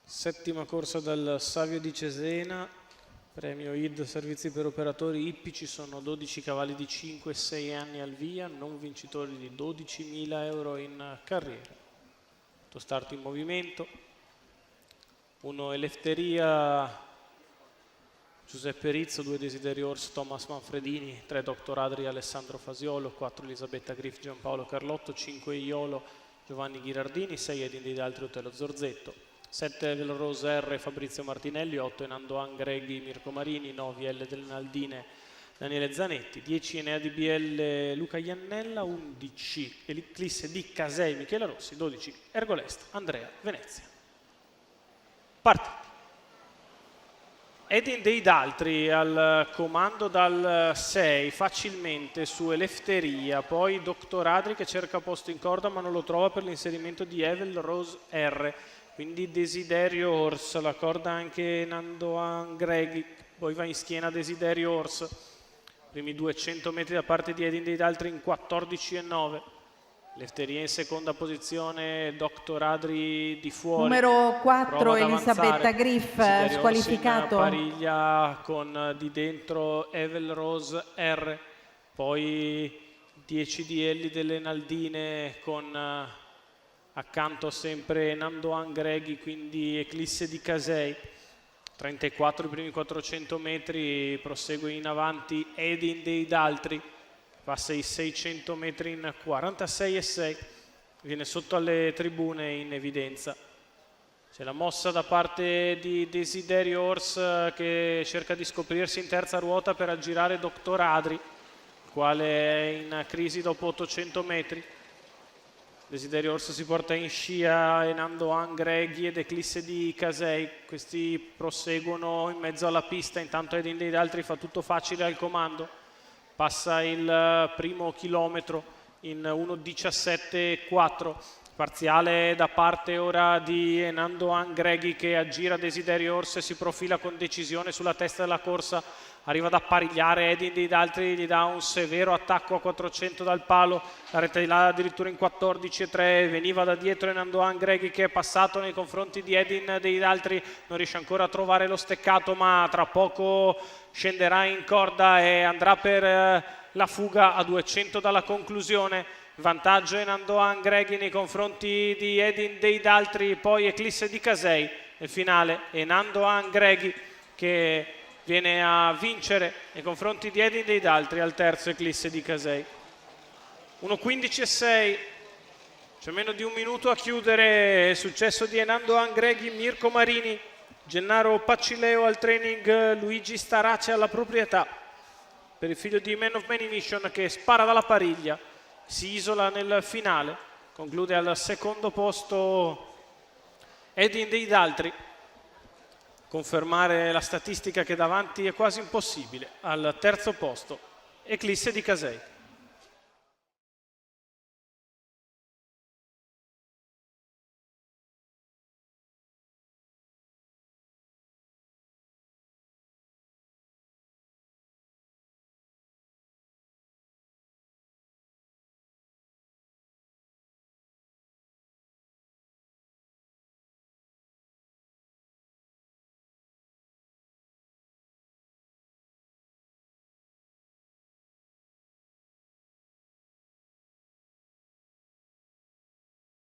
Settima corsa del Savio di Cesena, premio ID servizi per operatori ippici, sono 12 cavalli di 5 e 6 anni al via, non vincitori di 12.000 euro in carriera. Start in movimento, 1 Eleftheria Giuseppe Rizzo, 2 Desiderio Ors Thomas Manfredini, 3 Dr. Adri Alessandro Fasiolo, 4 Elisabetta Griff Giampaolo Carlotto, 5 Iolo Giovanni Ghirardini, 6 Edin degli altri Otello Zorzetto, 7 Velrose R Fabrizio Martinelli, 8 Enandoan Greghi Mirko Marini, 9 L delle Naldine Daniele Zanetti, 10 Enea di BL Luca Iannella, 11 Eclisse di Casei Michele Rossi, 12 Ergolest Andrea Venezia. Parte. Edin dei Daltri al comando dal 6 facilmente su Eleftheria, poi Dr. Adri che cerca posto in corda ma non lo trova per l'inserimento di Evel Rose R, quindi Desiderio Ors, la corda anche Nandoan Greghi, poi va in schiena Desiderio Ors, primi 200 metri da parte di Edin dei Daltri in 14,9. Eleftheria in seconda posizione, Dr. Adri di fuori. Numero 4 Elisabetta Griff, squalificato. In pariglia con di dentro Evel Rose R, poi 10 di Elli delle Naldine con accanto sempre Nandoan Greghi, quindi Eclisse di Casei. 34 i primi 400 metri, prosegue in avanti Edin dei Daltri. Passa i 600 metri in 46,6, viene sotto alle tribune in evidenza. C'è la mossa da parte di Desiderio Ors che cerca di scoprirsi in terza ruota per aggirare Dr. Adri, il quale è in crisi dopo 800 metri. Desiderio Ors si porta in scia Enandoan Greghi ed Eclisse di Casei, questi proseguono in mezzo alla pista, intanto Edin dei Daltri fa tutto facile al comando. Passa il primo chilometro in 1:17,4, parziale da parte ora di Enandoan Greghi che aggira Desiderio Ors e si profila con decisione sulla testa della corsa, arriva ad apparigliare Edin dei Daltri, gli dà un severo attacco a 400 dal palo, la retta di là addirittura in 14,3, veniva da dietro Enandoan Greghi che è passato nei confronti di Edin dei Daltri, non riesce ancora a trovare lo steccato ma tra poco scenderà in corda e andrà per la fuga a 200 dalla conclusione. Vantaggio Enandoan Greghi nei confronti di Edin dei Daltri, poi Eclisse di Casei. Nel finale Enandoan Greghi che viene a vincere nei confronti di Edin dei Daltri al terzo Eclisse di Casei. 1:15,6, c'è meno di un minuto a chiudere. Successo di Enandoan Greghi, Mirko Marini, Gennaro Paccileo al training, Luigi Starace alla proprietà per il figlio di Man of Many Mission che spara dalla pariglia, si isola nel finale, conclude al secondo posto Edin dei Daltri. Confermare la statistica che davanti è quasi impossibile, al terzo posto Eclisse di Casei.